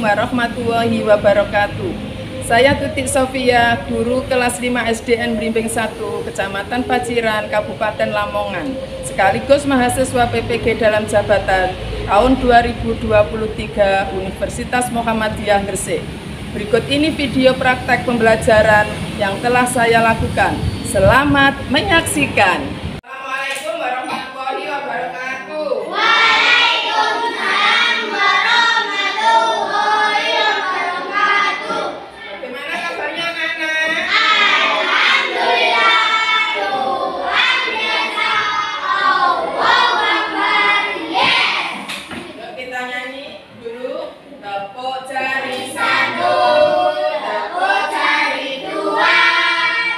warahmatullahi wabarakatuh. Saya Tutik Sofia, guru kelas 5 SDN Blimbing 1, Kecamatan Paciran, Kabupaten Lamongan, sekaligus mahasiswa PPG dalam jabatan tahun 2023 Universitas Muhammadiyah Gresik. Berikut ini video praktek pembelajaran yang telah saya lakukan. Selamat menyaksikan. Assalamualaikum warahmatullahi wabarakatuh. Waalaikumsalam warahmatullahi wabarakatuh. Bagaimana kabarnya anak-anak? Alhamdulillah, Tuhan biasa, Allahu Akbar, yes. Yuk kita nyanyi dulu. Tepuk jari satu, Tepuk jari dua,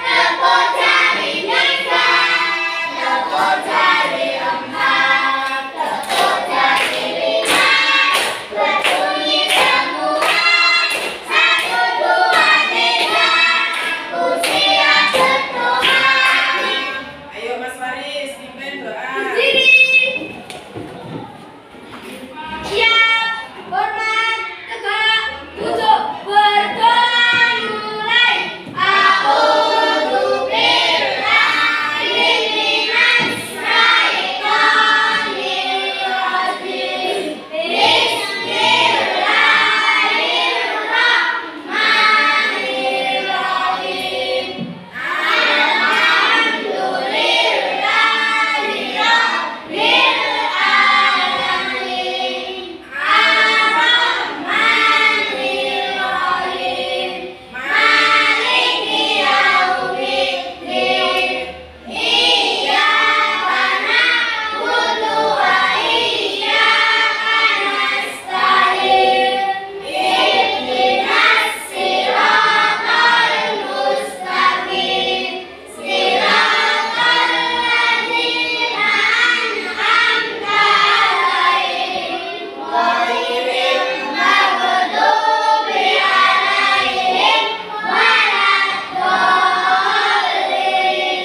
tepuk jari tiga, tepuk jari empat, tepuk jari lima, berbunyi semua. Satu, dua, tiga, aku siap berdoa. Ayo Mas Faris, pimpin doa. Berdiri. Siap, hormat, tegak, duduk, berdoa mulai. A'udzu billahi minas syaitonir rajim. Bismillahirrahmanirrahim. Alhamdulillahi rabbil alamin. Ar-Rahmanir-Rahim. Maliki yaumiddin. Iyyaka na'budu wa iyyaka nasta'in. Ihdinas siratal mustaqim. Siratal ladzina an'amta 'alaihim ghairil maghdubi 'alaihim waladdallin.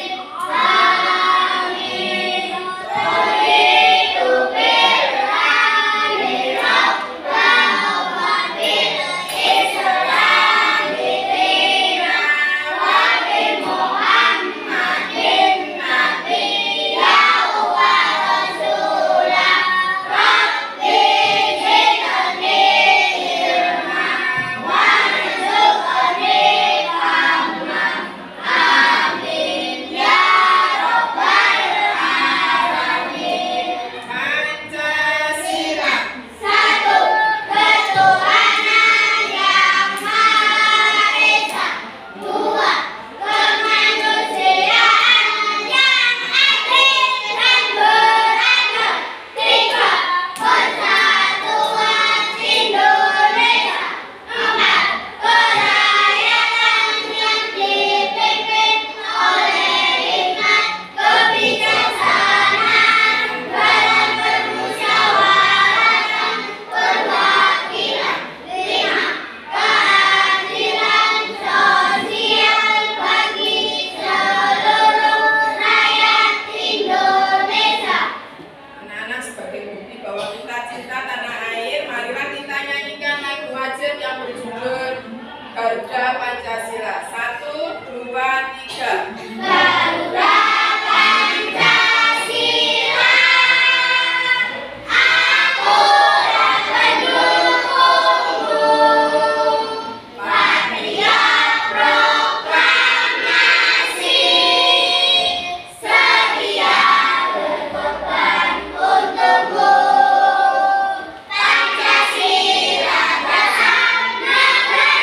Amin. Raditu billahi rabban wa bil islami dinan wa bi Muhammadin nabiyyan wa rasulah. Rabbi zidni ilma warzuqni fahma. Amin ya rabbal alamin. Pancasila. Satu, ketuhanan yang Maha Esa. Dua, kemanusiaan yang adil dan beradab. Tiga, persatuan Indonesia. Empat, kerakyatan yang dipimpin oleh hikmat, kebijaksanaan, dan permusyawaratan perwakilan. Lima, keadilan sosial bagi seluruh rakyat Indonesia. Anak-anak, sebagai bukti bahwa kita cinta tanah air, marilah kita nyanyikan lagu wajib yang berjudul Garuda Pancasila. 1, 2, 3. Garuda Pancasila, akulah pendukungmu. Patriot proklamasi, setia berkorban untukmu. Pancasila dasar negara,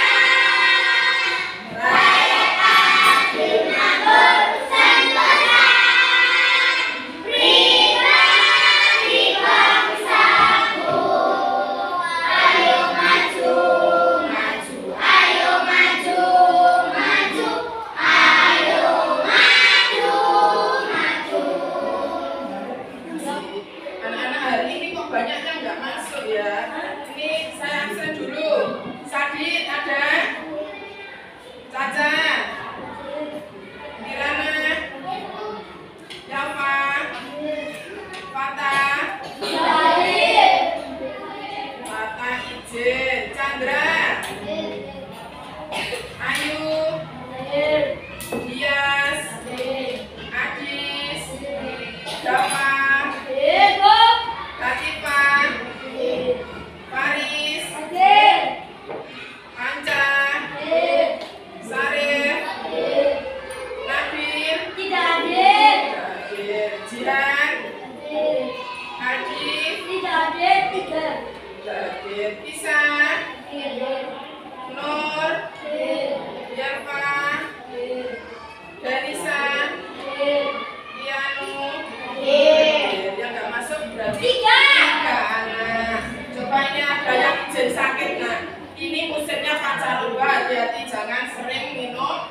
akhirnya pancaroba, hati-hati jangan sering minum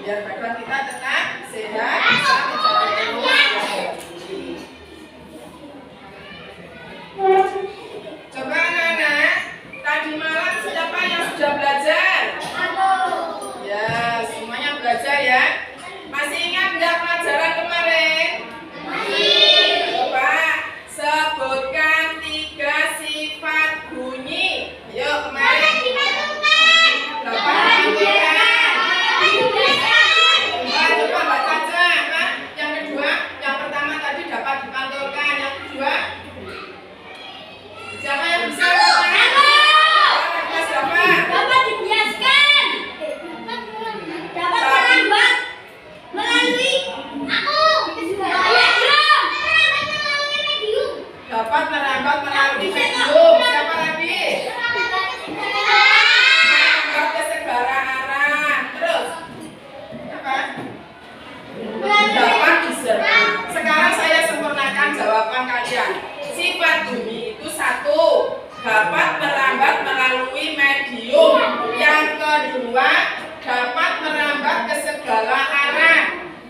biar badan kita tetap sehat, bisa mencapai ilmu yang tinggi. Coba anak-anak, tadi malam siapa yang sudah belajar? Ya, semuanya belajar ya. Masih ingat nggak pelajaran kemarin? Coba sebutkan 3 sifat bunyi. Yuk kemarin. Dapat dipantulkan. Coba baca aja. Yang kedua, yang pertama tadi dapat dipantulkan. Yang kedua, siapa yang bisa? Dapat dibiaskan. Dapat melambat melalui aku. Dapat merambat melalui medium. Siapa lagi? Merambat ke segala arah. Terus apa? Dapat disertai. Sekarang saya sempurnakan jawaban kalian. Sifat bunyi itu 1, dapat merambat melalui medium. Yang kedua, dapat merambat ke segala arah.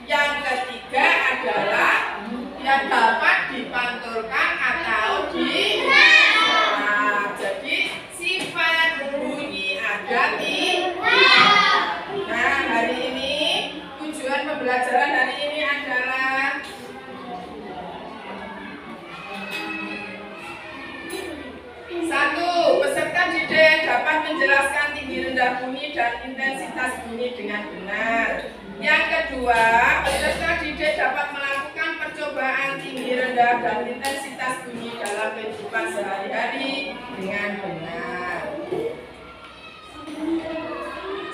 Yang ketiga adalah yang dapat dipantulkan atau jadi sifat bunyi ada 3. Nah, hari ini tujuan pembelajaran hari ini adalah satu, peserta didik dapat menjelaskan tinggi rendah bunyi dan intensitas bunyi dengan benar. Yang kedua, peserta didik dapat melakukan percobaan tinggi rendah dan intensitas bunyi dalam kehidupan sehari-hari dengan benar.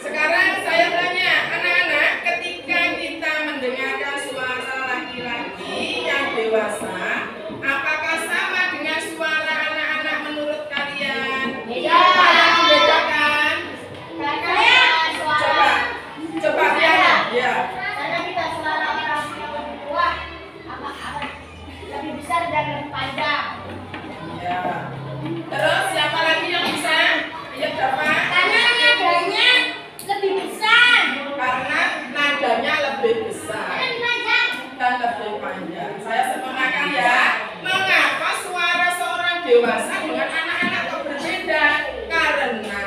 Sekarang saya tanya, anak-anak, ketika kita mendengarkan suara laki-laki yang dewasa, apakah sama dengan suara anak-anak menurut kalian? Apa yang membedakan? Coba lihat. Ya. Karena kita suara orang tua lebih besar dan lebih panjang. Ya. Terus siapa lagi yang bisa? Ayo dapat. Karena nadanya lebih besar. Karena nadanya lebih besar dan lebih panjang. Saya sempurnakan ya. Mengapa suara seorang dewasa dengan anak-anak kok berbeda? Karena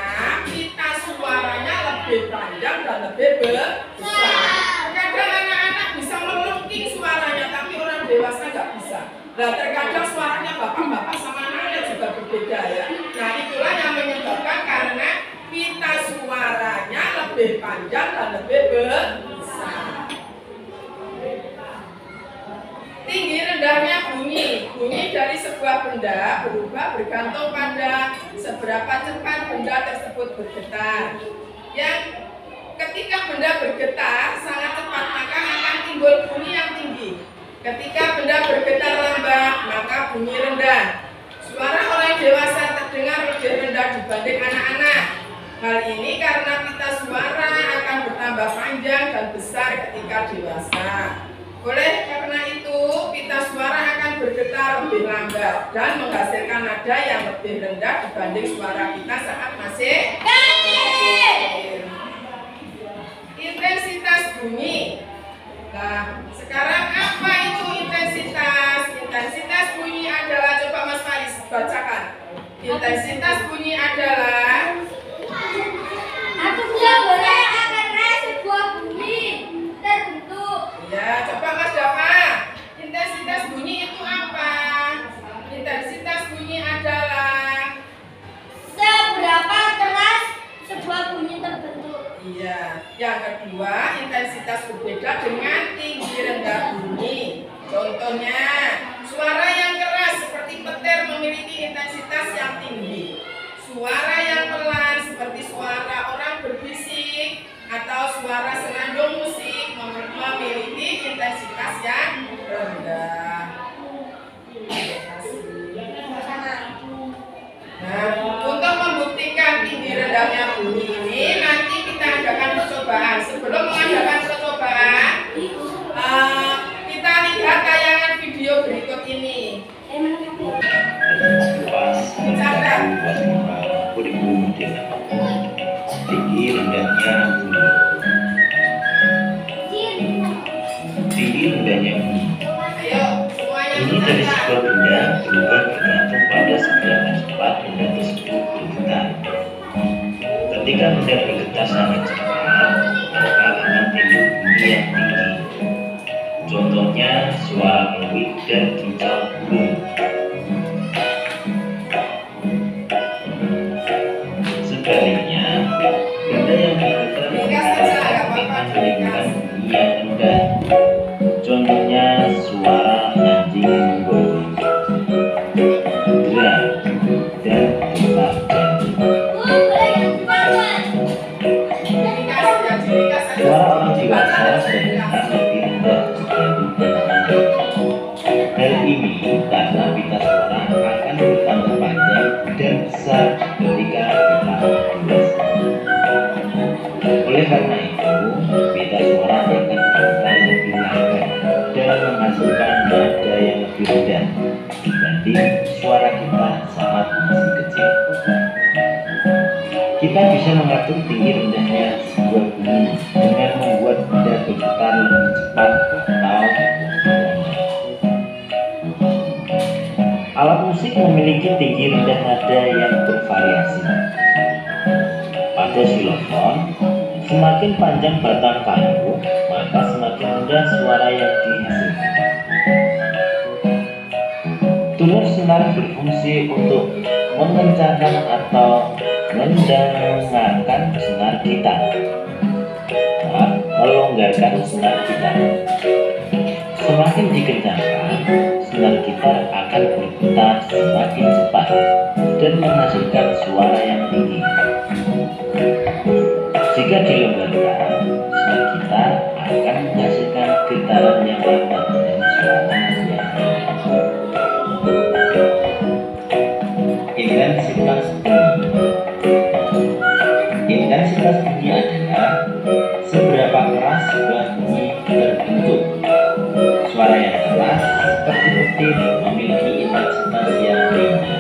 kita suaranya lebih panjang dan lebih besar. Kadang anak-anak bisa melengking suaranya, tapi orang dewasa nggak bisa. Nah, terkadang suaranya bapak-bapak sama anak-anak juga berbeda ya. Nah, itulah yang menyebabkan karena pita suaranya lebih panjang dan lebih besar. Tinggi rendahnya bunyi. Bunyi dari sebuah benda berubah bergantung pada seberapa cepat benda tersebut bergetar. Yang ketika benda bergetar sangat cepat, maka akan timbul bunyi yang tinggi. Ketika benda bergetar lambat, maka bunyi rendah. Suara orang dewasa terdengar lebih rendah dibanding anak-anak. Hal ini karena pita suara akan bertambah panjang dan besar ketika dewasa. Oleh karena itu, pita suara akan bergetar lebih lambat dan menghasilkan nada yang lebih rendah dibanding suara kita saat masih kecil. Intensitas bunyi. Nah, sekarang apa itu intensitas? Intensitas bunyi adalah, coba Mas Faris bacakan. Intensitas bunyi adalah Apabila boleh karena sebuah bunyi terbentuk. ya, coba Mas Dava. Intensitas bunyi itu apa? Intensitas bunyi adalah Seberapa keras sebuah bunyi terbentuk. iya. Yang kedua, intensitas berbeda dengan tinggi rendah bunyi. Contohnya, suara yang keras seperti petir memiliki intensitas yang tinggi. Suara yang pelan seperti suara orang berbisik atau suara senandung musik memiliki intensitas yang rendah. Nah, untuk membuktikan tinggi rendahnya bunyi ini, nanti kita adakan percobaan. Sebelum mengadakan percobaan, kita lihat tayangan video berikut ini. Catat. dengan tinggi rendahnya bumi. Tinggi rendahnya bumi. Ini dari sebuah benda berubah bergantung pada seberapa cepat benda tersebut bergetar. Ketika benda bergetar sangat cepat, maka akan timbul bunyi yang tinggi. Contohnya suara melwit dan kicau burung. Sebaliknya, benda yang bergetar akan menimbulkan bunyi yang rendah. Contohnya suara anjing menggonggong, drum, dan detak jantung. Suara orang dewasa sedang lebih rendah dibandingkan anak. Hal ini karena pita suara akan bertambah panjang dan besar ketika kita dewasa. Oleh karena itu, pita suara akan bergetar lebih lambat dan menghasilkan nada yang lebih rendah dibanding suara kita saat masih kecil. Kita bisa mengatur tinggi rendahnya sebuah bunyi dengan membuat benda bergetar lebih cepat atau lambat. Alat musik memiliki tinggi rendah nada yang bervariasi. Pada xilofon, semakin panjang batang kayu, maka semakin rendah suara yang dihasilkan. Tulur senar berfungsi untuk mengencangkan atau mendengarkan senar gitar, melonggarkan senar gitar. Semakin dikencangkan, senar gitar akan bergetar semakin cepat dan menghasilkan suara yang tinggi. Jika dilonggarkan, senar gitar akan menghasilkan getaran yang lambat dan suara yang tinggi. Intensitas bunyi. Intensitas bunyi adalah seberapa keras sebuah bunyi terbentuk. Suara yang keras seperti petir memiliki intensitas yang tinggi.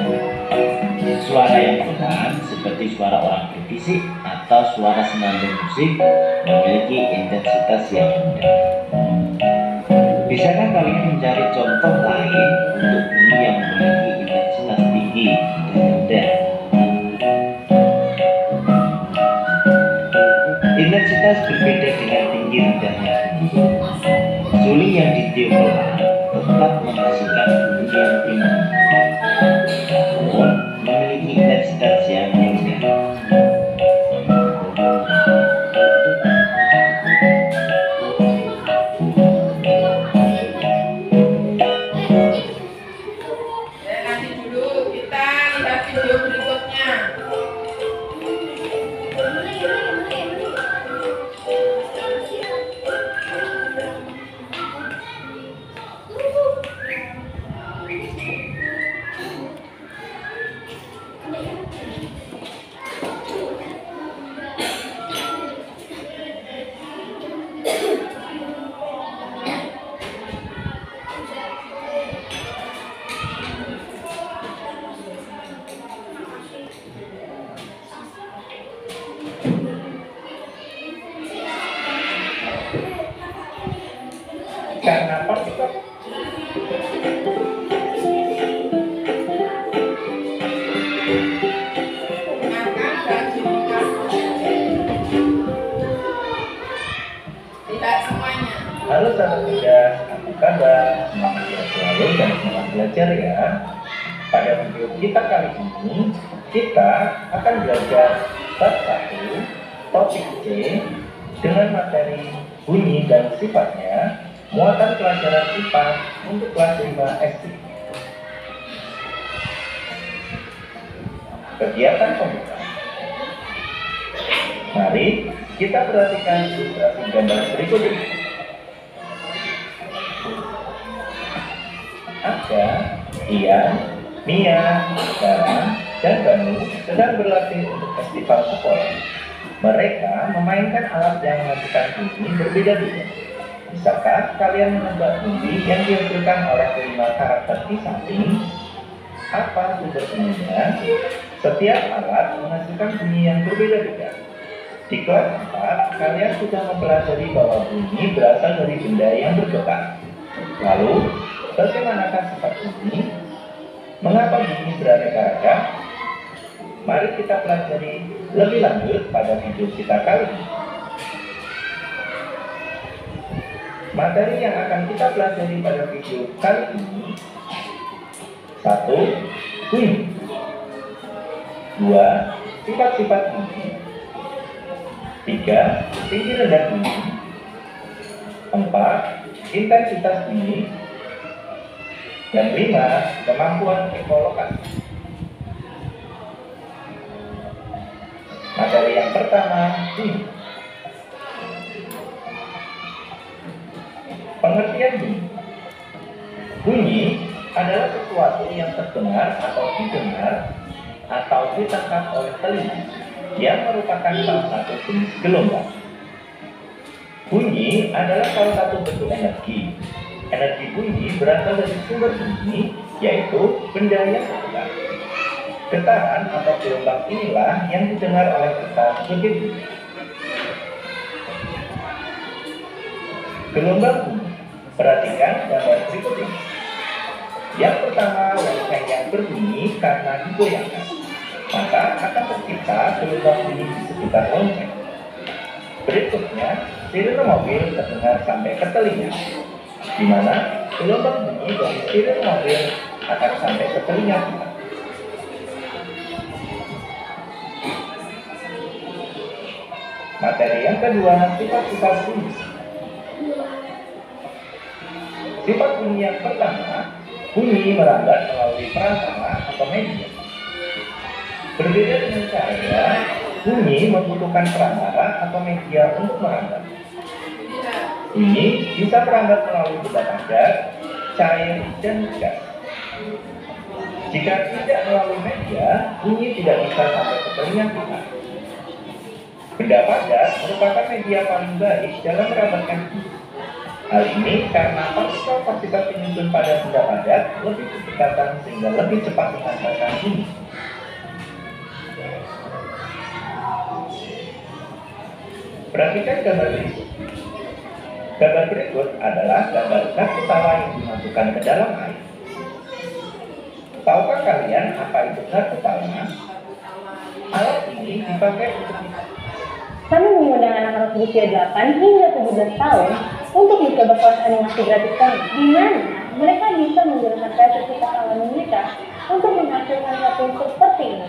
Suara yang pelan seperti suara orang berbisik atau suara senandung musik memiliki intensitas yang rendah. Bisakah kalian mencari contoh lain untuk bunyi yang memiliki intensitas tinggi dan rendah? Intensitas berbeda dengan tinggi rendahnya bunyi. Suling yang ditiup pelan tetap menghasilkan bunyi yang tinggi, namun memiliki intensitas yang rendah. Nanti dulu kita lihat video berikutnya. Karena partikel Lihat semuanya. Halo sahabat cerdas, apa kabar? Semangat selalu dan semangat belajar ya. Pada video kita kali ini, kita akan belajar bab 1, topik C dengan materi bunyi dan sifatnya, muatan pelajaran IPA untuk kelas 5 SD. Kegiatan pembuka. Mari kita perhatikan ilustrasi gambar berikut ini. Ada Ian, Mia, Dara, dan Banu sedang berlatih untuk festival sekolah. Mereka memainkan alat yang menghasilkan bunyi berbeda-beda. Bisakah kalian menebak bunyi yang dihasilkan oleh kelima karakter di samping? Apa sumber bunyinya? Setiap alat menghasilkan bunyi yang berbeda-beda. Di kelas 4, kalian sudah mempelajari bahwa bunyi berasal dari benda yang bergetar. Lalu, bagaimanakah sifat bunyi? Mengapa bunyi beraneka ragam? Mari kita pelajari lebih lanjut pada video kita kali ini. Materi yang akan kita pelajari pada video kali ini: 1. Bunyi. 2. Sifat-sifat bunyi. 3. Tinggi rendah bunyi. 4. Intensitas bunyi. Dan 5. Kemampuan ekolokasi. Materi yang pertama, bunyi. Pengertian bunyi. Bunyi adalah sesuatu yang terdengar atau didengar atau ditangkap oleh telinga yang merupakan salah satu jenis gelombang. Bunyi adalah salah satu bentuk energi. Energi bunyi berasal dari sumber bunyi, yaitu benda yang bergetar. Getaran atau gelombang inilah yang didengar oleh kita sebagai bunyi. Gelombang bunyi. Perhatikan gambar berikut ini. Yang pertama, lonceng yang berbunyi karena digoyangkan, maka akan tercipta gelombang bunyi di sekitar lonceng. Berikutnya, sirene mobil terdengar sampai ke telinga, di mana gelombang bunyi dari sirene mobil akan sampai ke telinga kita. Materi yang kedua, sifat-sifat bunyi. Sifat bunyi yang pertama, bunyi merambat melalui perantara atau media. Berbeda dengan cahaya, bunyi membutuhkan perantara atau media untuk merambat. Bunyi bisa merambat melalui benda padat, cair, dan gas. Jika tidak melalui media, bunyi tidak bisa sampai ke telinga kita. Benda padat merupakan media paling baik dalam merambatkan bunyi. Hal ini karena partikel-partikel penyusun pada benda padat lebih berdekatan sehingga lebih cepat menghantarkan bunyi. Perhatikan gambar berikut. Gambar berikut adalah gambar gas utama yang dimasukkan ke dalam air. Tahukah kalian apa itu gas utama? Alat ini dipakai untuk Kami mengundang anak-anak berusia 8 hingga 17 tahun untuk mencoba kelas animasi gratis kami, di mana mereka bisa menggunakan kreativitas alami mereka untuk menghasilkan kartun seperti ini.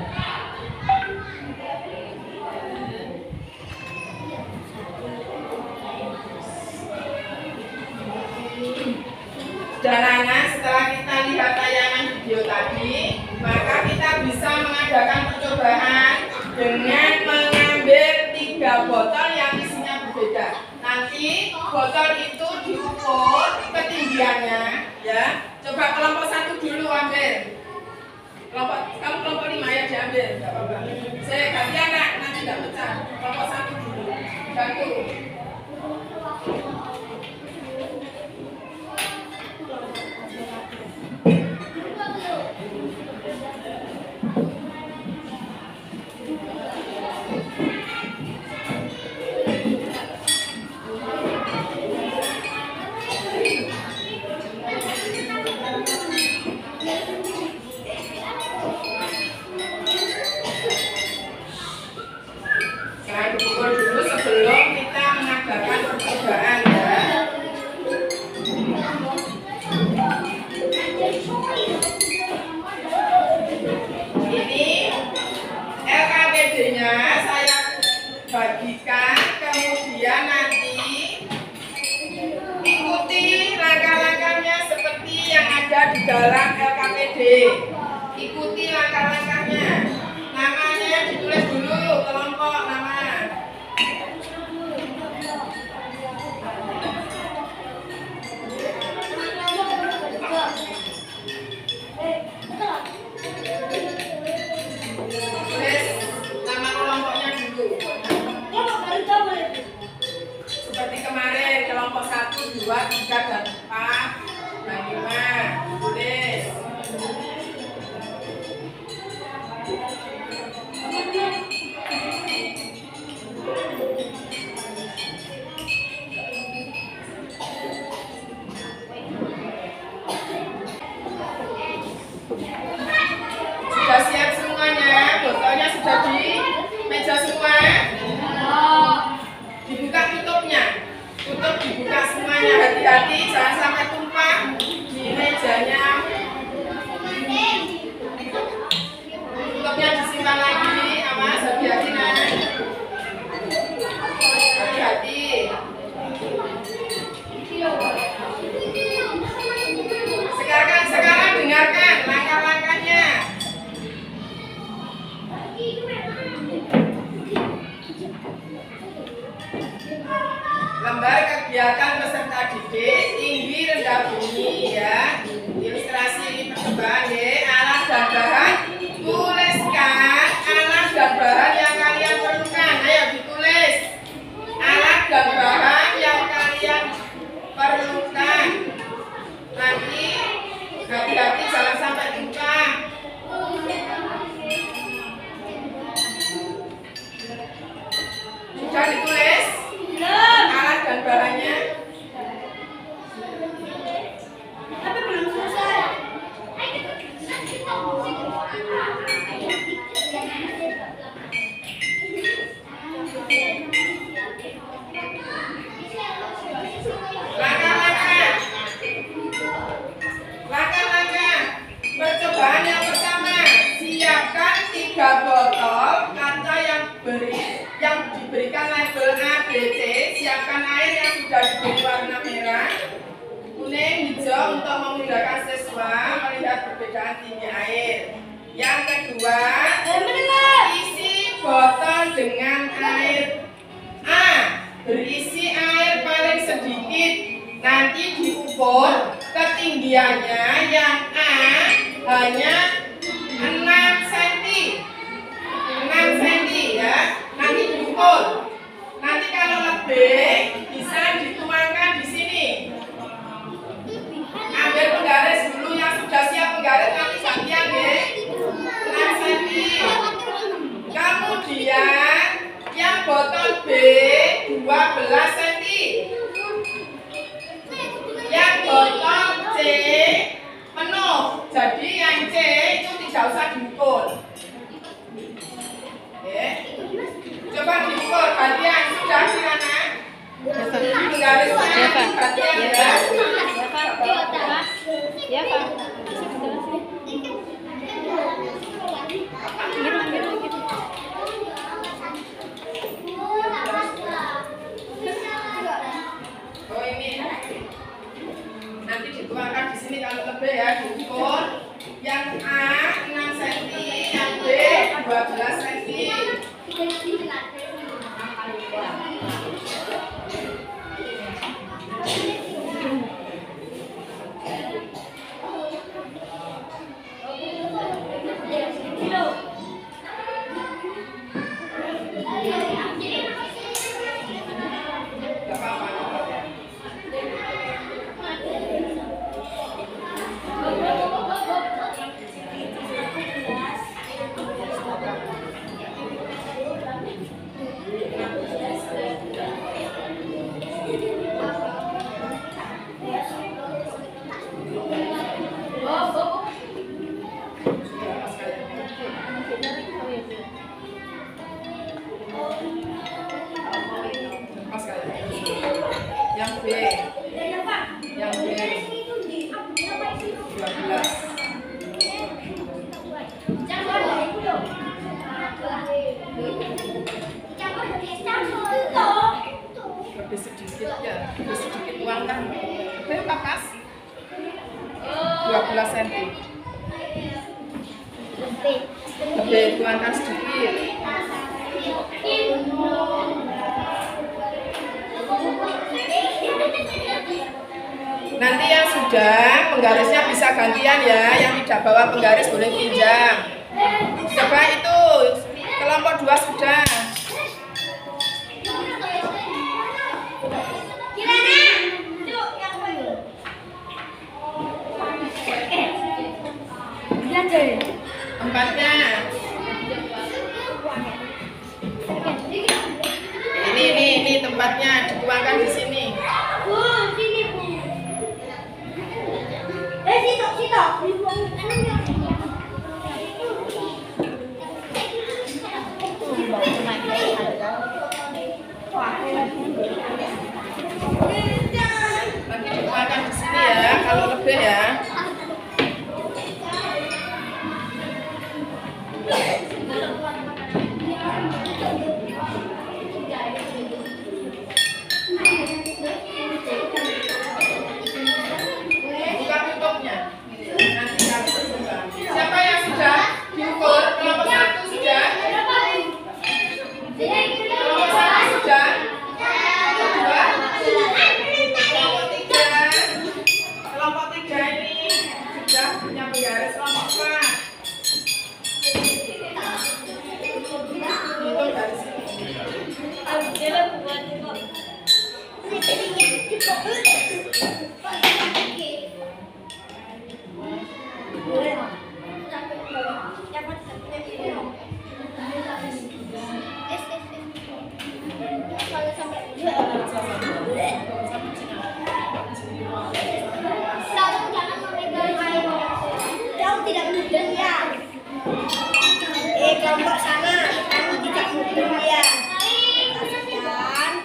Dan anak, setelah kita lihat tayangan video tadi, maka kita bisa mengadakan percobaan dengan mengambil 3 botol yang isinya berbeda. Nanti botol itu diukur ketinggiannya, ya. Coba kelompok 1 dulu ambil. Kamu kelompok 5 ya diambil, tidak apa-apa. Saya ganti anak, nanti tidak pecah. Kelompok 1 dulu, bantu. Bagikan, kemudian nanti ikuti langkah-langkahnya seperti yang ada di dalam LKPD. Ikuti langkah-langkahnya. Namanya ditulis dulu, kelompok nama. Tulis nama kelompoknya dulu. Seperti kemarin, kelompok 1, 2, 3, dan 4 dan 5. Tulis. Lembar kegiatan peserta didik tinggi rendah bunyi ya. Ilustrasi ini percobaan ya. Alat dan bahan, tuliskan alat dan bahan yang kalian perlukan. Ayo ditulis alat dan bahan yang kalian perlukan. Nanti hati-hati jangan sampai lupa. Sudah ditulis alat dan bahannya? Tapi belum selesai. Langkah-langkah percobaan yang pertama, siapkan 3 botol kaca yang diberikan label A, B, C. Siapkan air yang sudah diberi warna merah, kuning, hijau untuk memudahkan siswa melihat perbedaan tinggi air. Yang kedua, isi botol dengan air A. Berisi air paling sedikit, nanti diukur ketinggiannya. Yang A hanya 6 cm. 6 cm ya. Nanti diukur. Nanti kalau lebih bisa dituangkan di sini. Ambil penggaris dulu yang sudah siap penggaris, nanti gantian ya. 6 cm. Kemudian yang botol B 12 cm. Yang botol C penuh. Jadi yang C itu tidak usah diukur. Oke. Coba diukur gantian, sudah di mana? Penggarisnya gantian ya. Ya, Pak. Oh ini nanti dituangkan di sini kalau lebih ya, diukur. Yang A 6 cm, yang B 12 cm. Yang B 12. Lebih sedikit ya, lebih sedikit tuangkan. Berapa pas? 12 cm. Lebih tuangkan sedikit. Nanti yang sudah penggarisnya bisa gantian ya, yang tidak bawa penggaris boleh pinjam. Coba itu kelompok 2 sudah. Tempatnya ini tempatnya dituangkan di sini. Nanti dituangkan di sini ya, kalau lebih ya. Buka tutupnya. Nanti kami coba. Siapa yang sudah diukur? Kelompok 1 sudah? Kelompok 1 sudah? Kelompok 2? Kelompok sana, kamu tidak mudah ya. Kasihan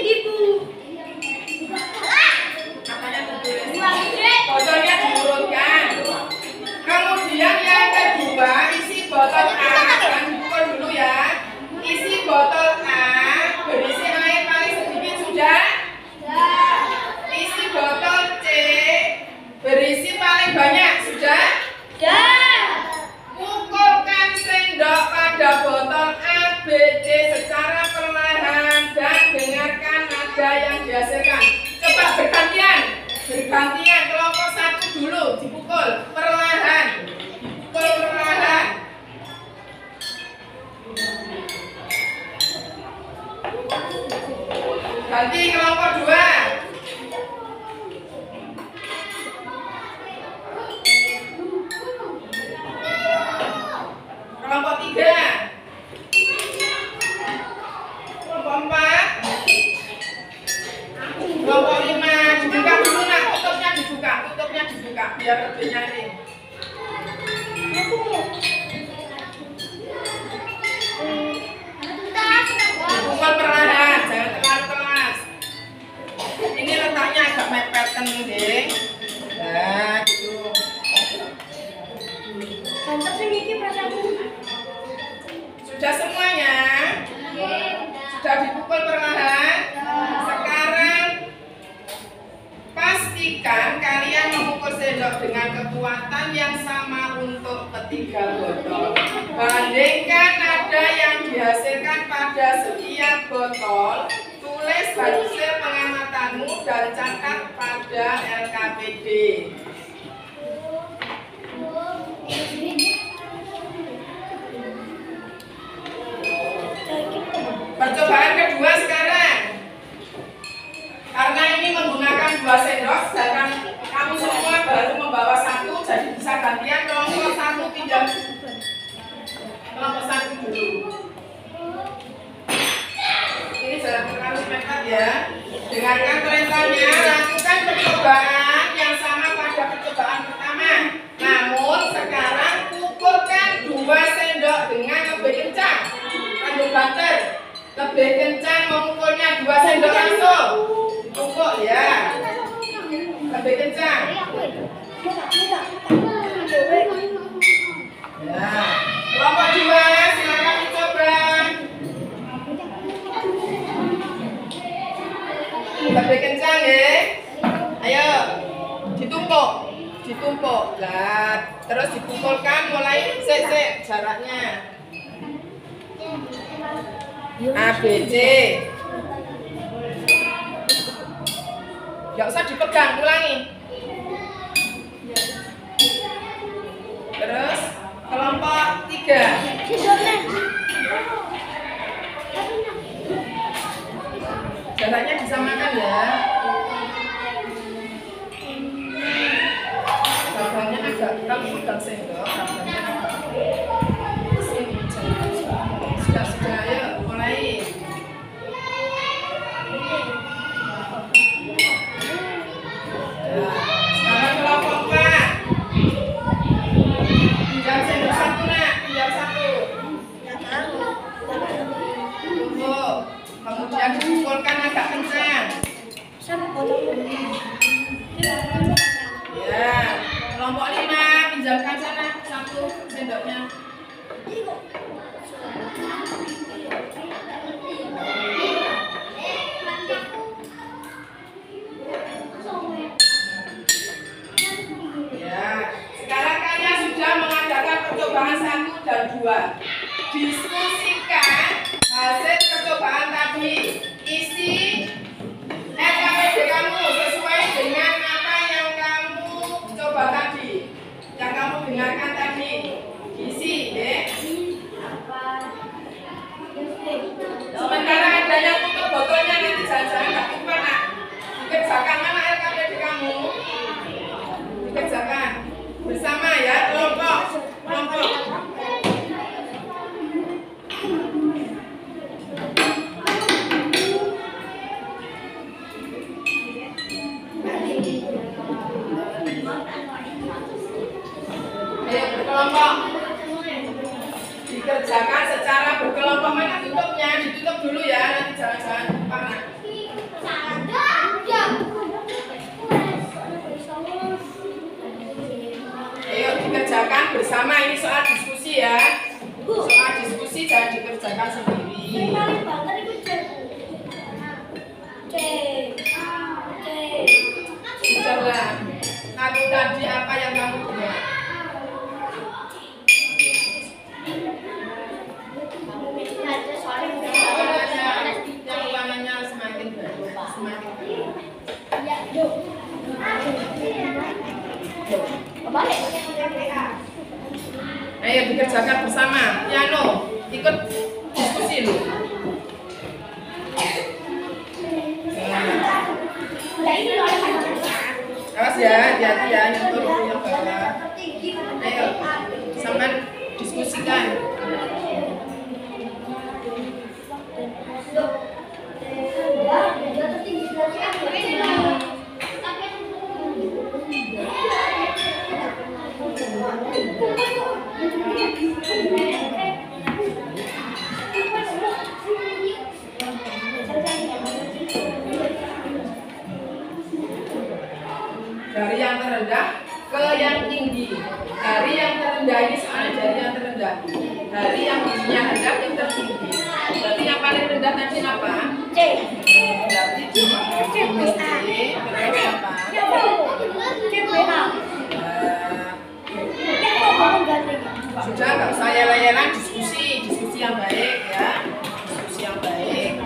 itu. Banyak sudah? Pukulkan sendok pada botol A, B, C secara perlahan dan dengarkan nada yang dihasilkan. Coba bergantian kelompok satu dulu dipukul perlahan, dipukul perlahan. Ganti kelompok dua. Kelompok 3, kelompok 4, kelompok 5, dibuka dulu nak, tutupnya dibuka biar lebih nyaring. Pukul perlahan, jangan terlalu keras. Ini letaknya agak mepeten nih. Nah, gitu. Sudah semuanya? Sudah dipukul perlahan? Sekarang pastikan kalian memukul sendok dengan kekuatan yang sama untuk ketiga botol. Bandingkan nada yang dihasilkan pada setiap botol. Tulis hasil pengamatanmu dan catat pada LKPD. Percobaan kedua sekarang. Karena ini menggunakan 2 sendok, sedangkan kamu semua baru membawa 1, jadi bisa gantian kelompok 1 pinjam kelompok 1 dulu. Ini jangan terlalu mepet ya. Dengarkan perintahnya, lakukan percobaan yang sama pada percobaan pertama. Namun sekarang pukulkan 2 sendok dengan lebih kencang. Lanjut banter. Lebih kencang memukulnya 2 sendok langsung. Pukul ya. Lebih kencang. Ya. Kelompok 2 silakan dicoba. Lebih kencang ya. Ayo. Ditumpuk. Lah, terus dipukulkan mulai sek jaraknya. A, B, C. Gak usah dipegang, ulangi. Terus kelompok 3. Jaraknya disamakan ya. kamu pegang sendok, sini sudah, ayo mulai. Sekarang kelompok 4. Pinjam sendok 1 nak, pinjam 1. Tunggu, kemudian dipukulkan agak kencang. Ya, kelompok 5 pinjamkan sana 1 sendoknya. Ya, sekarang kalian sudah mengadakan percobaan 1 dan 2. Diskusikan hasil percobaan tadi. Isi LKPD kamu sesuai dengan apa yang kamu coba tadi, yang kamu dengarkan tadi. Isi, ya. Sementara ada yang tutup botolnya, nanti jangan-jangan nggak lupa nak. Dikerjakan mana LKPD kamu? Dikerjakan bersama ya, kelompok. Ayo berkelompok. Dikerjakan secara berkelompok. Mana tutupnya? Ditutup dulu ya, nanti jangan-jangan lupa nak. Ayo dikerjakan bersama, ini soal diskusi ya. Soal diskusi jangan dikerjakan sendiri. Ucaplah tadi apa yang kamu dengar. Ulangannya semakin baik, semakin baik. Ayo dikerjakan bersama. Piano, ikut diskusi lu. Awas ya, hati-hati ya, nyentuh yang bawah. Ayo, sampai diskusikan. Dari yang terendah ke yang tinggi. Dari yang terendah ini soalnya dari yang terendah. Dari yang tingginya hendak yang tertinggi. Berarti yang paling rendah tadi apa? C. Berarti cuma C. Terus apa? Sudah, nggak usah yel-yelan, diskusi yang baik ya, diskusi yang baik.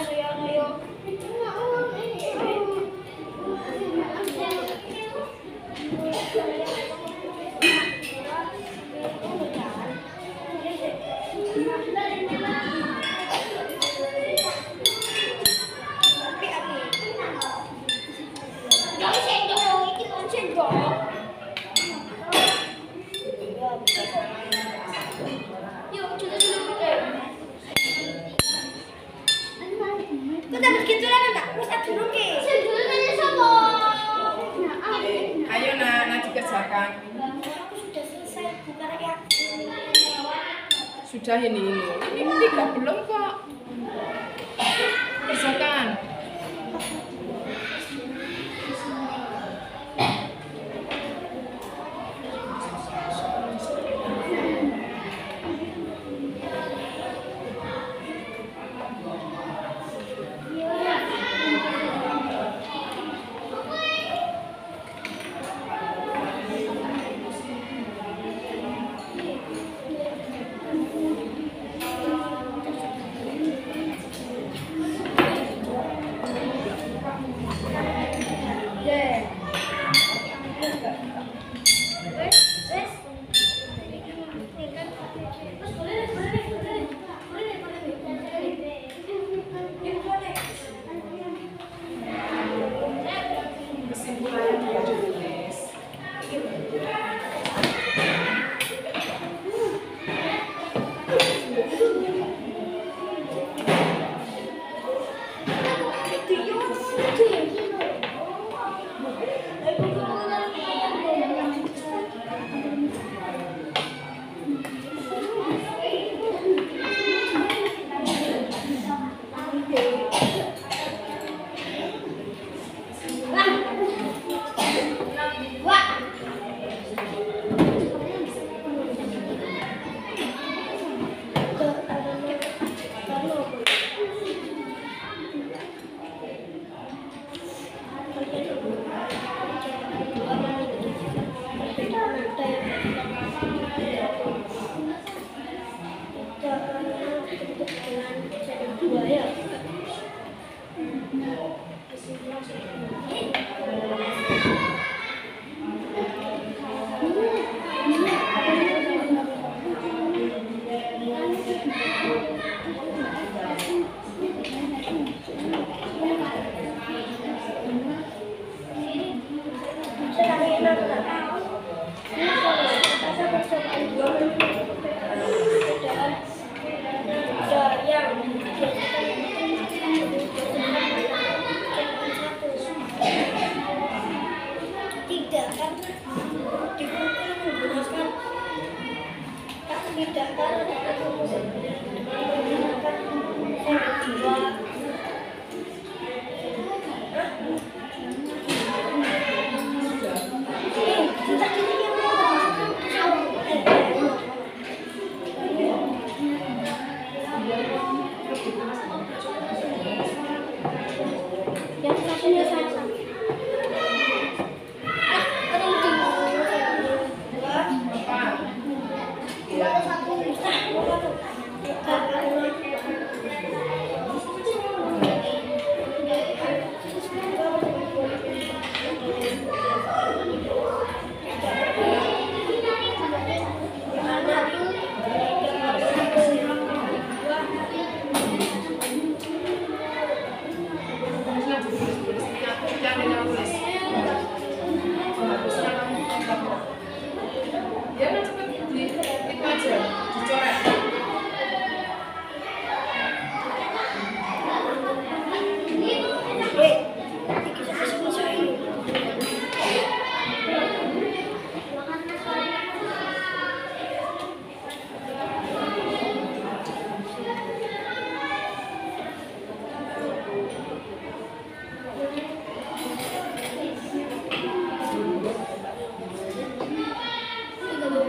sayang, ayo. Ayo nak dikerjakan. Sudah selesai, bukan ya? Sudah ini tidak belum kok. Kerjakan.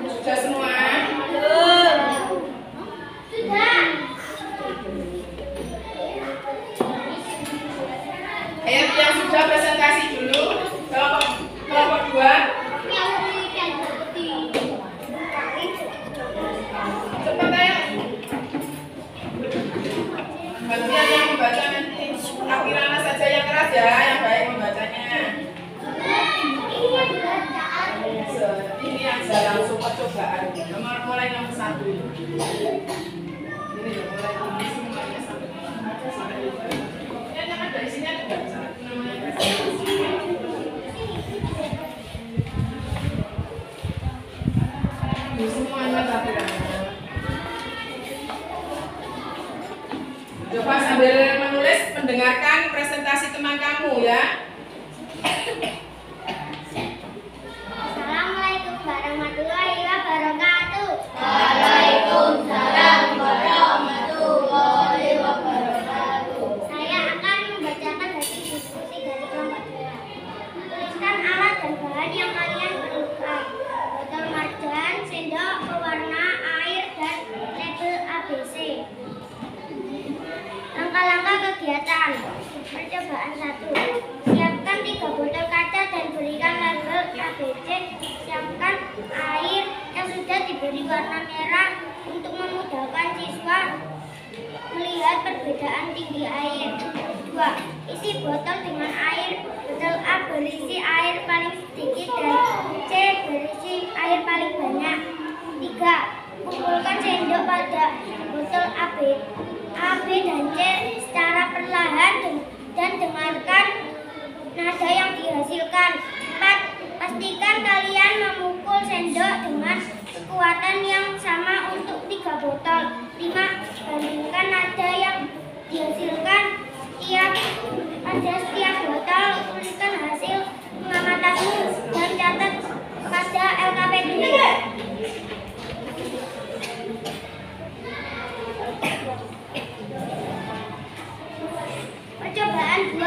Sudah semua? Ayo yang sudah presentasi dulu. Kelompok 2. Cepat ayo. Bagian yang membaca nanti. Akirana saja yang keras ya, yang baik membacanya. Ini aja langsung percobaan. Mulai nomor 1. Ini ya, mulai ini semuanya sampai yang ada isinya juga namanya semuanya tapi coba sambil menulis mendengarkan presentasi teman kamu ya. Assalamualaikum warahmatullahi wabarakatuh. Waalaikumsalam warahmatullahi wabarakatuh. Saya akan membacakan hasil diskusi dari kelompok 2. Tuliskan alat dan bahan yang kalian perlukan. Botol marjan, sendok, pewarna, air, dan label ABC. Langkah-langkah kegiatan. Percobaan 1. Siapkan 3 botol kaca dan berikan label ABC. Siapkan air yang sudah diberi warna merah untuk memudahkan siswa melihat perbedaan tinggi air. 2. Isi botol dengan air. Botol A berisi air paling sedikit dan C berisi air paling banyak. 3. Kumpulkan sendok pada botol A, B, dan C secara perlahan dan dengarkan nada yang dihasilkan. 4. Pastikan kalian memukul sendok dengan kekuatan yang sama untuk 3 botol. 5. Bandingkan nada yang dihasilkan pada setiap botol. Tuliskan hasil pengamatanmu dan catat pada LKPD. Percobaan 2. 1.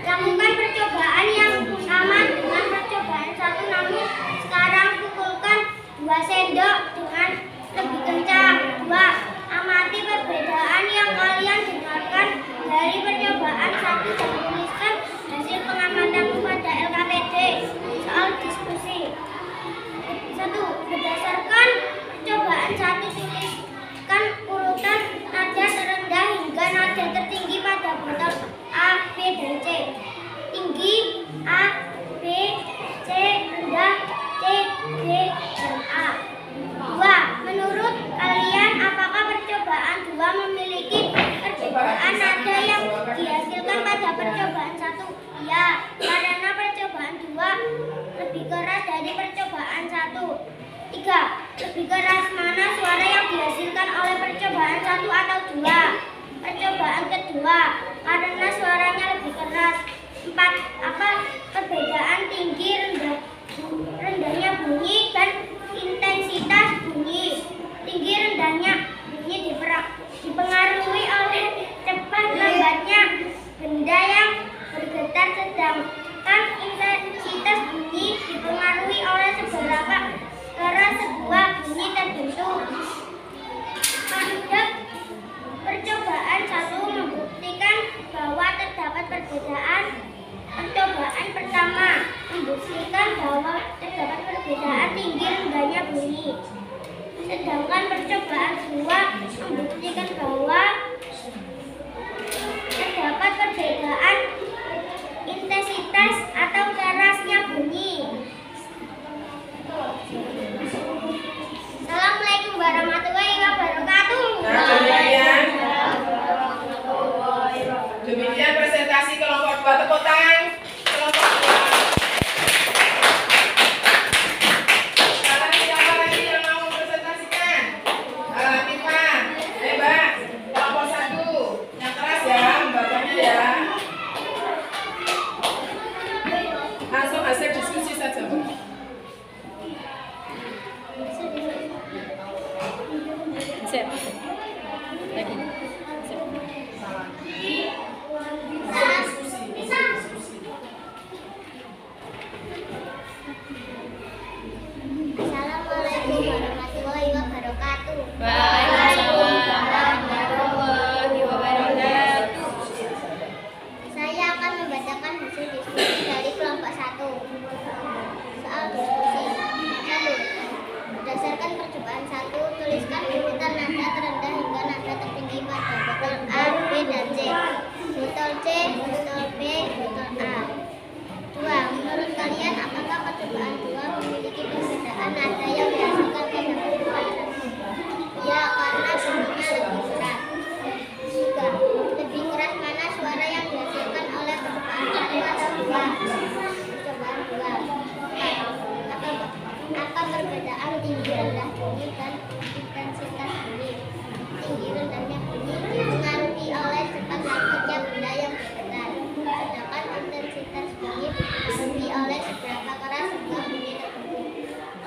Lakukan percobaan yang sama dengan percobaan 1, namun sekarang pukulkan 2 sendok dengan lebih kencang. 2. Amati perbedaan yang kalian dengarkan dari percobaan 1 dan tuliskan hasil pengamatanmu pada LKPD. Soal diskusi. 1. Berdasarkan percobaan 1, tuliskan urutan nada terendah hingga nada tertinggi pada botol A, B, dan C. Tinggi A, B, C, rendah C, D, dan A. 2. Menurut kalian, apakah percobaan 2 memiliki perbedaan nada yang dihasilkan pada percobaan 1? Ya, karena percobaan 2 lebih keras dari percobaan 1. 3. Lebih keras mana suara yang dihasilkan oleh percobaan 1 atau 2? Percobaan kedua, karena suaranya lebih keras. 4. Apa perbedaan tinggi rendahnya bunyi dan intensitas bunyi? Tinggi rendahnya bunyi dipengaruhi oleh cepat lambatnya benda yang bergetar, sedangkan intensitas bunyi dipengaruhi oleh seberapa keras sebuah bunyi terbentuk. Pada percobaan 1 membuktikan bahwa terdapat perbedaan. Percobaan pertama membuktikan bahwa terdapat perbedaan tinggi rendahnya bunyi. Sedangkan percobaan 2 membuktikan bahwa terdapat perbedaan intensitas atau kerasnya bunyi. Assalamualaikum warahmatullahi wabarakatuh. Demikian presentasi kelompok 2. Tepuk tangan kelompok 2. Sekarang siapa lagi yang mau mempresentasikan? Latifah, Mbak, kelompok 1. Yang keras ya, membacanya ya. Langsung hasil diskusi saja, Bu. Assalamualaikum warahmatullahi wabarakatuh. Waalaikumsalam warahmatullahi wabarakatuh. Saya akan membacakan hasil diskusi dari kelompok 1. Soal diskusi 1. Berdasarkan percobaan 1, tuliskan urutan nada terendah hingga nada tertinggi pada botol A, B, dan C. Botol botol C, botol B, botol A. 2. Menurut kalian apakah percobaan 2 memiliki perbedaan nada yang dihasilkan pada percobaan 1? Ya, karena bunyinya lebih keras. 3. Lebih keras mana suara yang dihasilkan oleh percobaan 1 atau 2? Percobaan 2. 4. Apa perbedaan tinggi rendah bunyi dan intensitas bunyi? Tinggi rendahnya bunyi dipengaruhi oleh cepat lambatnya benda yang bergetar, sedangkan intensitas bunyi dipengaruhi oleh seberapa keras sebuah bunyi tersebut.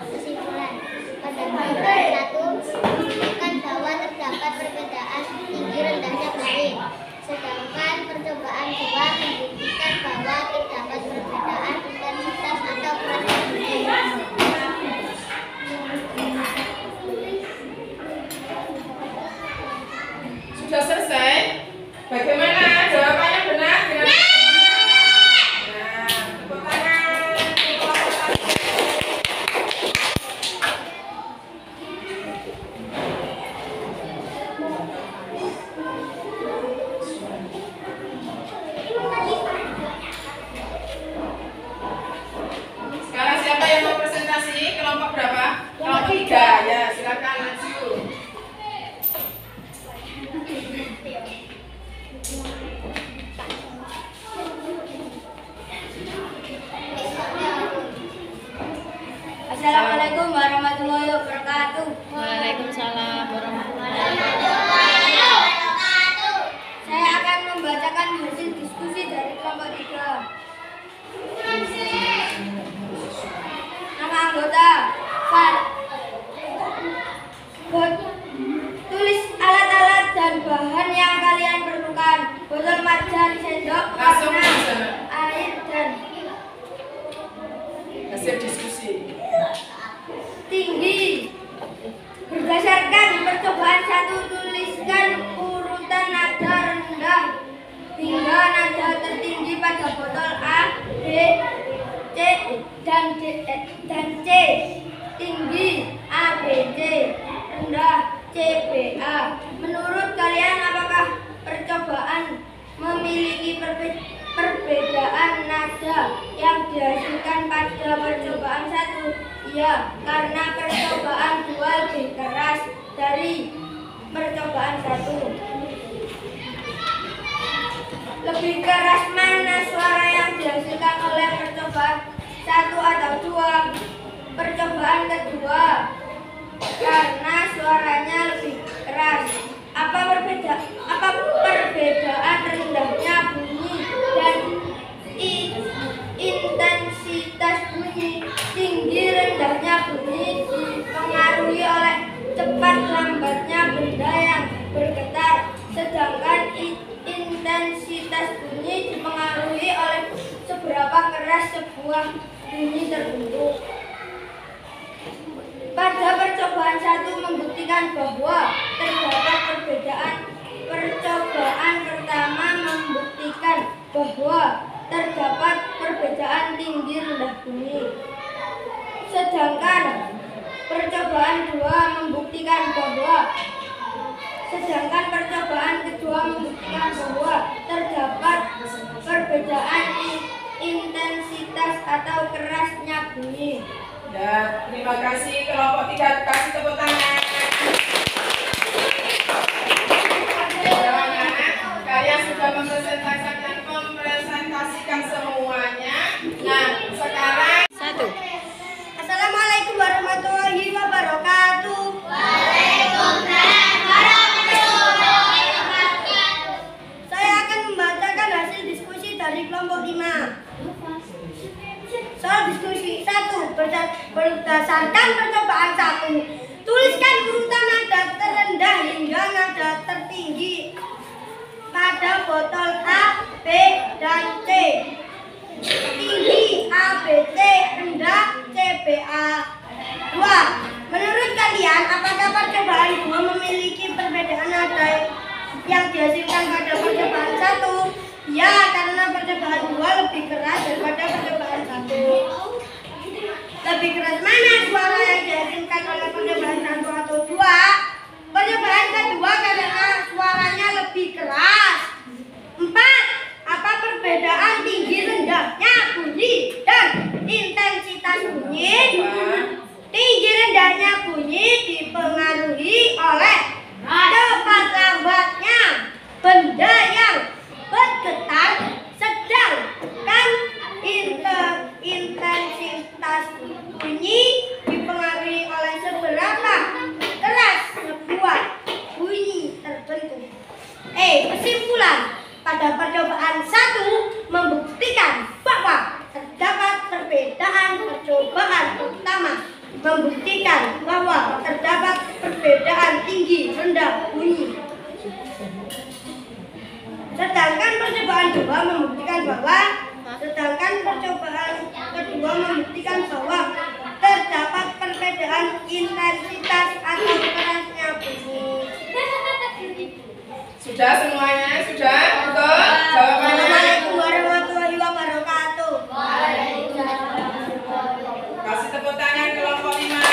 Kesimpulan, pada percobaan 1 membuktikan bahwa terdapat perbedaan tinggi rendahnya bunyi, sedangkan percobaan 2 membuktikan bahwa terdapat perbedaan intensitas atau kerasnya bunyi. Sudah selesai? Bagaimana? Jawabannya benar? Nah, tepuk tangan. Sekarang siapa yang mau presentasi? Kelompok berapa? Kelompok 3. Ya, silakan maju. Assalamualaikum warahmatullahi wabarakatuh. Waalaikumsalam warahmatullahi Wabarakatuh. Saya akan membacakan hasil diskusi dari kelompok 3. Nama anggota Far. Tulis alat-alat dan bahan yang kalian perlukan. Botol marjan, sendok, Langsung warna, aja. air dan Hasil diskusi. tinggi. Berdasarkan percobaan 1, tuliskan urutan nada rendah hingga nada tertinggi pada botol A, B, C dan C. Tinggi A, B, C, rendah C, B, A. Menurut kalian apakah percobaan memiliki perbedaan nada yang dihasilkan pada percobaan 1? Ya, karena percobaan 2 lebih keras dari percobaan 1. Lebih keras mana suara yang dihasilkan oleh percobaan 1 atau 2? Percobaan kedua, karena suaranya lebih keras. Apa perbedaan rendahnya bunyi dan intensitas bunyi? Tinggi rendahnya bunyi dipengaruhi oleh cepat lambatnya benda yang bergetar, sedangkan intensitas bunyi dipengaruhi oleh seberapa keras sebuah bunyi terbentuk. Pada percobaan 1 membuktikan bahwa terdapat perbedaan. Percobaan pertama membuktikan bahwa terdapat perbedaan tinggi rendah bunyi. Sedangkan percobaan kedua membuktikan bahwa terdapat perbedaan intensitas atau kerasnya bunyi. Ya, terima kasih kelompok 3, kasih tepuk tangan. Kalian sudah mempresentasikan semuanya. Nah, sekarang 1. Assalamualaikum warahmatullahi wabarakatuh. Waalaikumsalam warahmatullahi wabarakatuh. Saya akan membacakan hasil diskusi dari kelompok 5. Soal diskusi 1, berdasarkan percobaan 1, tuliskan urutan nada terendah hingga nada tertinggi pada botol A, B, dan C. Tinggi A, B, C, rendah C, B, A. 2. Menurut kalian, apakah percobaan 2 memiliki perbedaan nada yang dihasilkan pada percobaan 1? Ya, karena percobaan 2 lebih keras daripada percobaan 1. Lebih keras mana suara yang dihasilkan oleh percobaan 1 atau 2? Percobaan kedua karena suaranya lebih keras. 4. kesimpulan. Pada percobaan 1 membuktikan bahwa terdapat perbedaan percobaan utama, membuktikan bahwa terdapat perbedaan tinggi rendah bunyi. Sedangkan percobaan kedua membuktikan bahwa terdapat perbedaan intensitas atau kerasnya bunyi. Sudah semuanya? Sudah? Betul? Jawabannya? Assalamualaikum warahmatullahi wabarakatuh. Kasih tepuk tangan kelompok 5.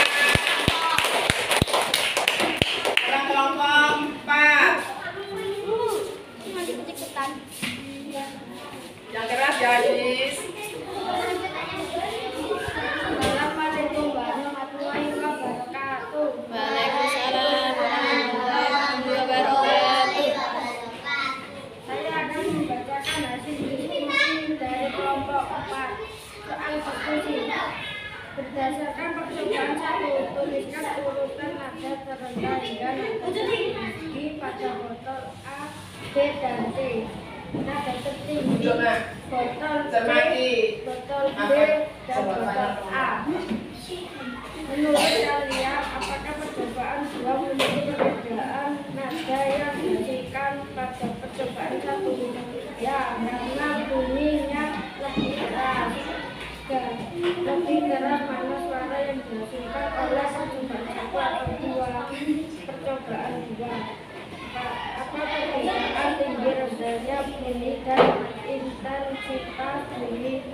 Sekarang kelompok 4. Yang keras ya, Adis. Assalamualaikum warahmatullahi wabarakatuh. Waalaikumsalam warahmatullahi wabarakatuh. Saya akan membacakan hasil diskusi dari kelompok 4. Soal diskusi. Berdasarkan percobaan 1, tuliskan urutan nada terendah hingga nada tertinggi pada botol A, B, dan C. Nada tertinggi botol B, botol B, dan botol A. Menurut kalian, apakah percobaan 2 memiliki perbedaan nada yang diberikan pada percobaan 1? Ya, karena bunyinya lebih keras. Lebih keras mana suara yang dihasilkan oleh percobaan 1 atau 2? Percobaan 2. Apa perbedaan tinggi rendahnya bunyi dan intensitas bunyi?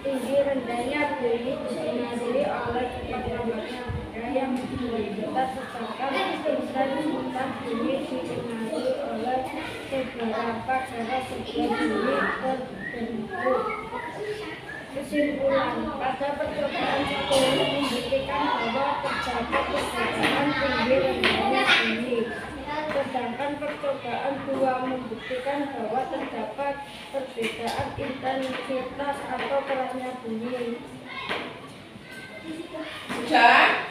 Tinggi rendahnya bunyi dipengaruhi oleh cepat lambatnya yang kita sedangkan intensitas bunyi dipengaruhi oleh seberapa keras sebuah bunyi terbentuk. Kesimpulan, pada percobaan 1 membuktikan bahwa terdapat perbedaan tinggi rendahnya bunyi. Sedangkan percobaan 2 membuktikan bahwa terdapat perbedaan intensitas atau kerasnya bunyi. Sudah?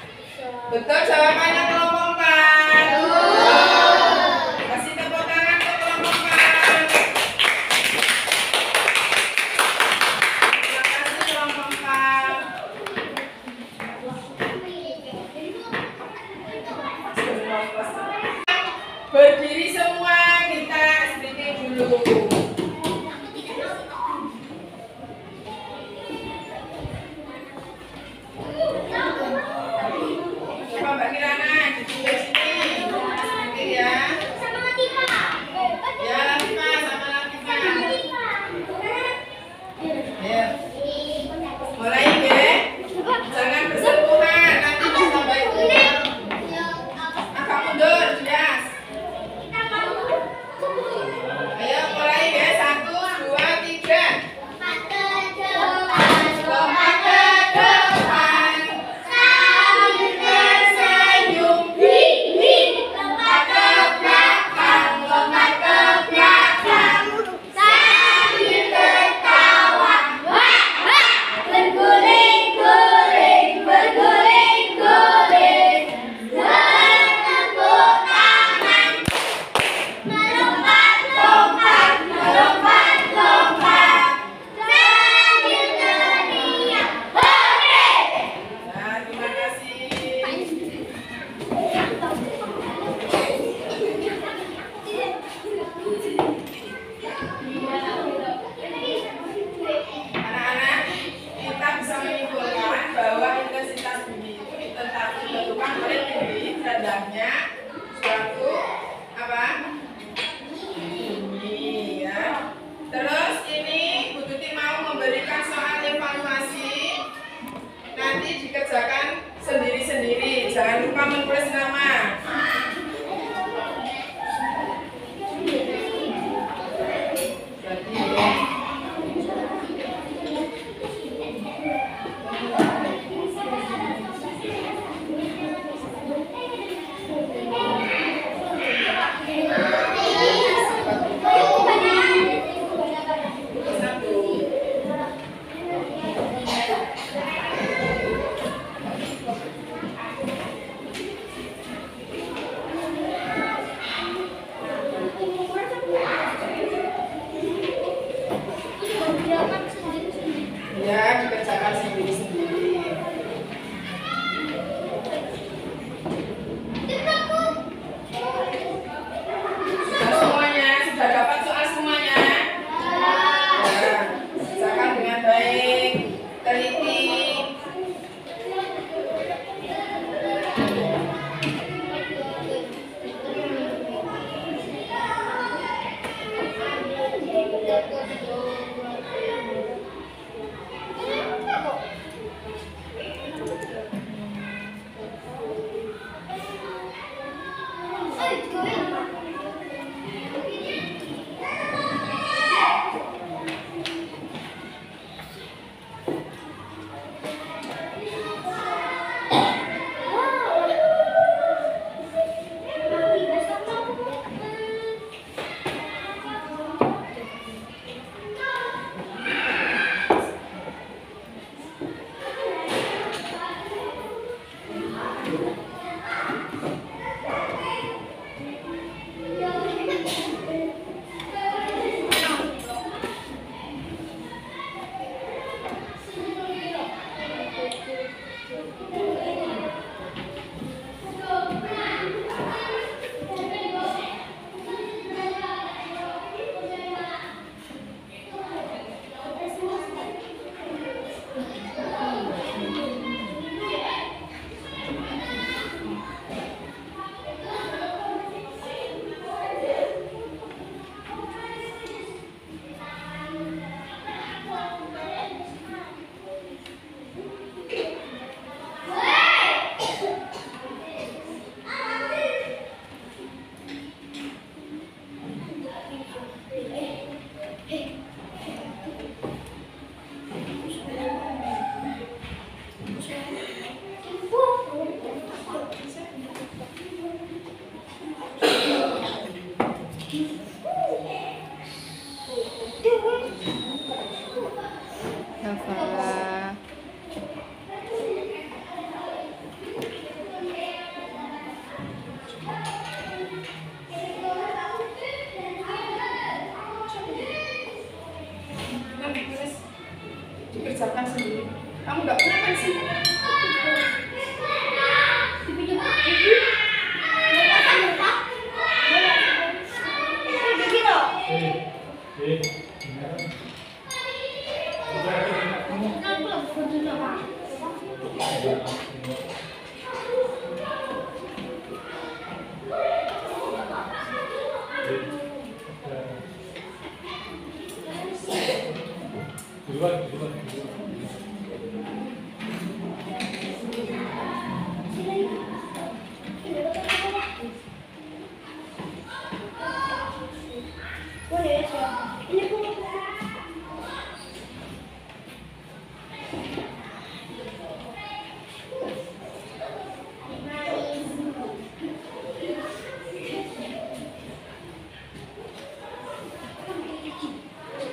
Betul jawabannya kelompok 4. Kasih tepuk tangan ke kelompok 4. Terima kasih kelompok 4. Berdiri semua, kita sedikit dulu. Coba Mbak Kirana,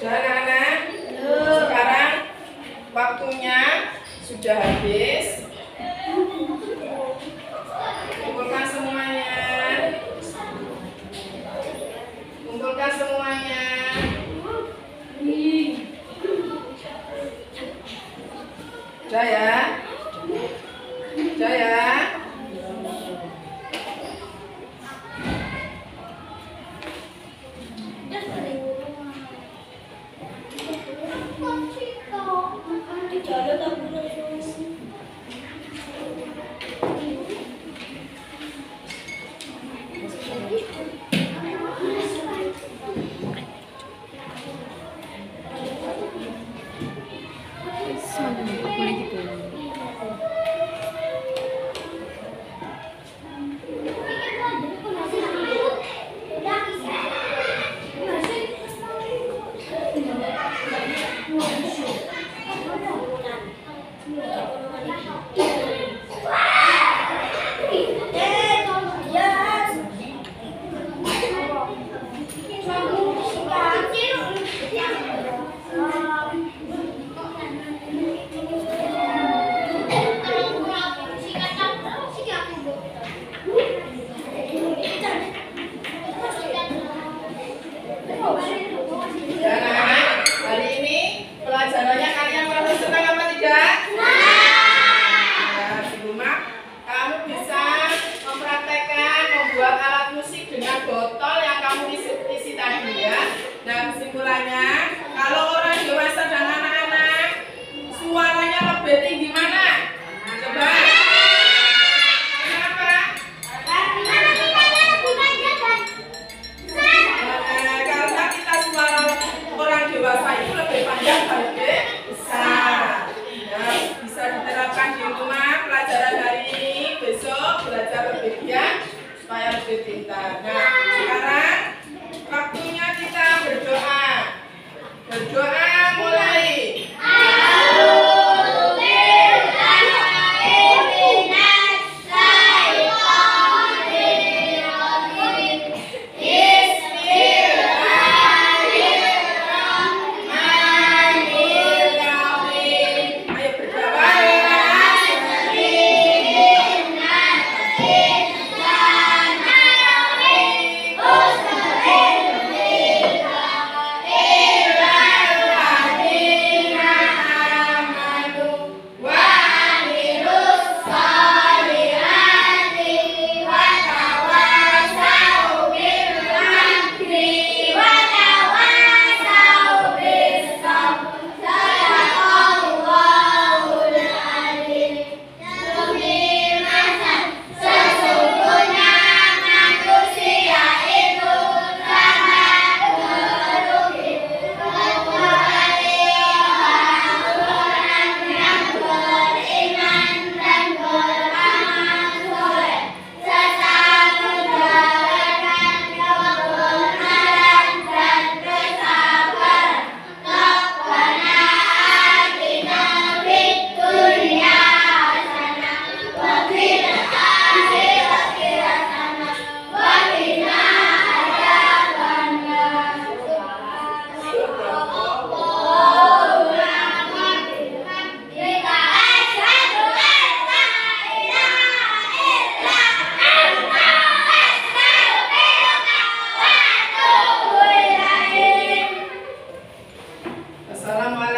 Sudah anak-anak? Sekarang waktunya sudah habis. Kumpulkan semuanya. Kumpulkan semuanya. Sudah ya? Sudah ya?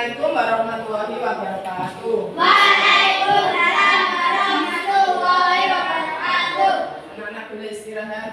Waalaikumsalam warahmatullahi wabarakatuh. Anak-anak boleh istirahat.